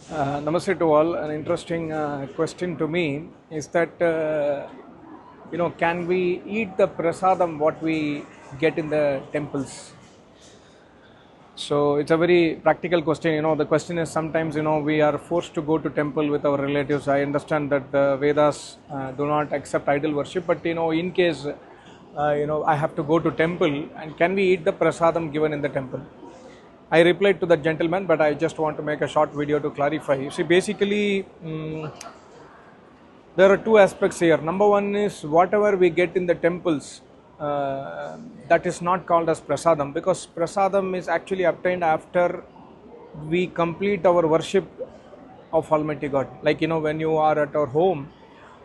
Namaste to all. An interesting question to me is that can we eat the prasadam what we get in the temples? So it's a very practical question. The question is sometimes we are forced to go to temple with our relatives. I understand that the Vedas do not accept idol worship, but in case I have to go to temple, and can we eat the prasadam given in the temple? I replied to that gentleman, but I just want to make a short video to clarify. You see, basically, there are two aspects here. Number one is whatever we get in the temples, that is not called as prasadam, because prasadam is actually obtained after we complete our worship of Almighty God. Like, when you are at our home,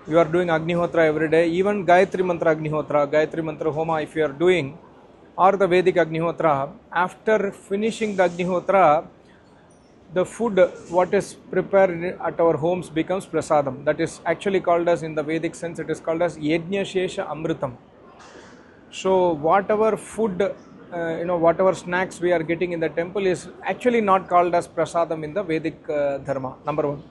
you are doing Agnihotra every day, even Gayatri Mantra Agnihotra, Gayatri Mantra Homa, if you are doing, or the Vedic Agnihotra, after finishing the Agnihotra, the food what is prepared at our homes becomes prasadam. That is actually called as, in the Vedic sense, it is called as Yajna Shesha Amritam. So whatever food, whatever snacks we are getting in the temple is actually not called as prasadam in the Vedic dharma, number one.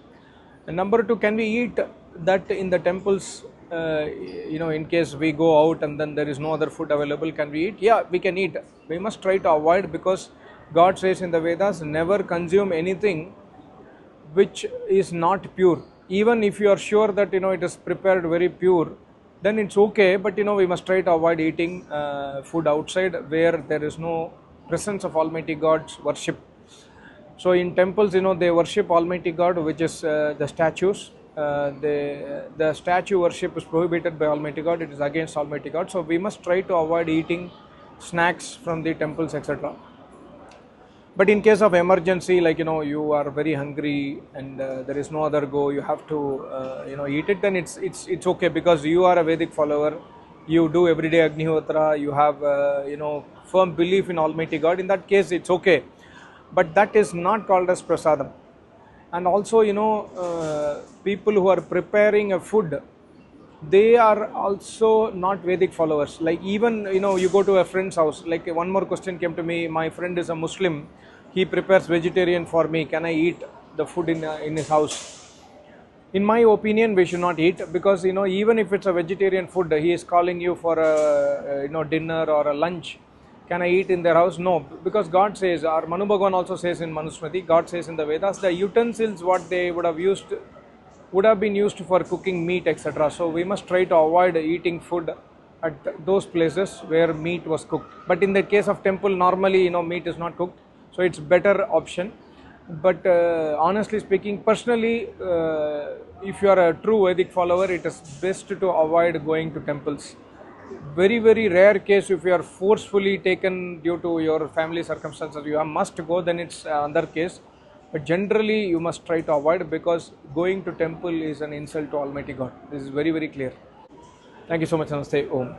And number two, can we eat that in the temples? In case we go out and then there is no other food available, can we eat? Yeah, we can eat. We must try to avoid, because God says in the Vedas, never consume anything which is not pure. Even if you are sure that it is prepared very pure, then it's okay, but we must try to avoid eating food outside where there is no presence of Almighty God's worship. So in temples, they worship Almighty God, which is the statues. The statue worship is prohibited by Almighty God. It is against Almighty God. So we must try to avoid eating snacks from the temples, etc. But in case of emergency, like you are very hungry and there is no other go, you have to eat it. Then it's okay, because you are a Vedic follower. You do everyday Agnihotra. You have firm belief in Almighty God. In that case, it's okay. But that is not called as prasadam. And also, people who are preparing a food, they are also not Vedic followers. Like, even you go to a friend's house. Like, one more question came to me. My friend is a Muslim. He prepares vegetarian for me. Can I eat the food in his house? In my opinion, we should not eat, because even if it's a vegetarian food, he is calling you for a dinner or a lunch. Can I eat in their house? No, because God says, or Manu Bhagavan also says in Manusmriti, God says in the Vedas, the utensils what they would have been used for cooking meat, etc. So we must try to avoid eating food at those places where meat was cooked. But in the case of temple, normally meat is not cooked, so it's better option. But honestly speaking, personally, if you are a true Vedic follower, it is best to avoid going to temples. Very, very rare case, if you are forcefully taken due to your family circumstances, you must go, then it's another case. But generally, you must try to avoid, because going to temple is an insult to Almighty God. This is very, very clear. Thank you so much. Namaste. Om.